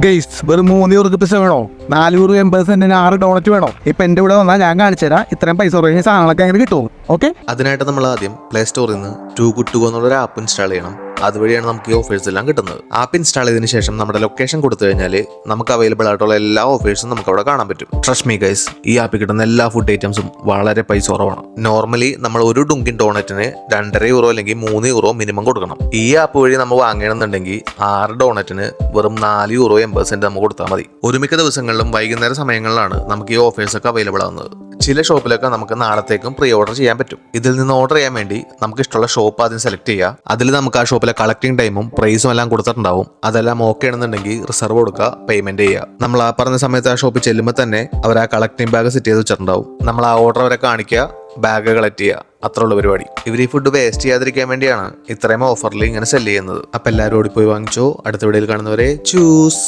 Guys വെറും 3 പൈസ വേണോ? 480 6 ഡോണറ്റ് വേണോ? ഇപ്പൊ എന്റെ ഇവിടെ വന്നാൽ ഞാൻ കാണിച്ചു തരാം. ഇത്രയും പൈസ കുറഞ്ഞ സാധനങ്ങളൊക്കെ അങ്ങനെ കിട്ടും. ഓക്കെ, അതിനായിട്ട് നമ്മൾ ആദ്യം പ്ലേ സ്റ്റോറിൽ നിന്ന് ടു ഗുഡ് ടു ഗോ എന്നുള്ളൊരു ആപ്പ് ഇൻസ്റ്റാൾ ചെയ്യണം. അതുവഴിയാണ് നമുക്ക് ഈ ഓഫേഴ്സ് എല്ലാം കിട്ടുന്നത്. ആപ്പ് ഇൻസ്റ്റാൾ ചെയ്തതിനു ശേഷം നമ്മുടെ ലൊക്കേഷൻ കൊടുത്തു കഴിഞ്ഞാൽ നമുക്ക് അവൈലബിൾ ആയിട്ടുള്ള എല്ലാ ഓഫേഴ്സും നമുക്ക് അവിടെ കാണാൻ പറ്റും. ട്രസ്റ്റ് മീ ഗൈസ്, ഈ ആപ്പിൽ കിട്ടുന്ന എല്ലാ ഫുഡ് ഐറ്റംസും വളരെ പൈസ കുറവാണ്. നോർമലി നമ്മൾ ഒരു ഡുങ്കിൻ ഡോണറ്റിന് 2.5 യൂറോ അല്ലെങ്കിൽ 3 യൂറോ മിനിമം കൊടുക്കണം. ഈ ആപ്പ് വഴി നമ്മൾ വാങ്ങണമെന്നുണ്ടെങ്കിൽ 6 ഡോണറ്റിന് വെറും 4 യൂറോ 80 സെന്റ് നമുക്ക് കൊടുത്താൽ മതി. ഒരുമിക്ക ദിവസങ്ങളിലും വൈകുന്നേര സമയങ്ങളിലാണ് നമുക്ക് ഈ ഓഫേഴ്സ് ഒക്കെ അവൈലബിൾ ആവുന്നത്. ചില ഷോപ്പിലൊക്കെ നമുക്ക് നാളത്തേക്കും പ്രീ ഓർഡർ ചെയ്യാൻ പറ്റും. ഇതിൽ നിന്ന് ഓർഡർ ചെയ്യാൻ വേണ്ടി നമുക്ക് ഇഷ്ടമുള്ള ഷോപ്പ് ആദ്യം സെലക്ട് ചെയ്യുക. അതിൽ നമുക്ക് ആ ഷോപ്പിലെ കളക്ടിങ് ടൈമും പ്രൈസും എല്ലാം കൊടുത്തിട്ടുണ്ടാവും. അതെല്ലാം ഓക്കെ ആണെന്നുണ്ടെങ്കിൽ റിസർവ് കൊടുക്കുക, പേയ്മെന്റ് ചെയ്യുക. നമ്മൾ ആ പറഞ്ഞ സമയത്ത് ആ ഷോപ്പിൽ ചെല്ലുമ്പോൾ തന്നെ അവർ ആ കളക്ടിങ് ബാഗ് സെറ്റ് ചെയ്ത് വെച്ചിട്ടുണ്ടാവും. നമ്മൾ ആ ഓർഡർ വരെ കാണിക്കുക, ബാഗ് കളക്ട് ചെയ്യുക. അത്രയുള്ള പരിപാടി. ഇവർ ഈ ഫുഡ് വേസ്റ്റ് ചെയ്യാതിരിക്കാൻ വേണ്ടിയാണ് ഇത്രയും ഓഫറിൽ ഇങ്ങനെ സെല് ചെയ്യുന്നത്. അപ്പം എല്ലാവരും ഓടിപ്പോയി വാങ്ങിച്ചോ. അടുത്ത വീഡിയോയിൽ കാണുന്നവരെ ചൂസ്.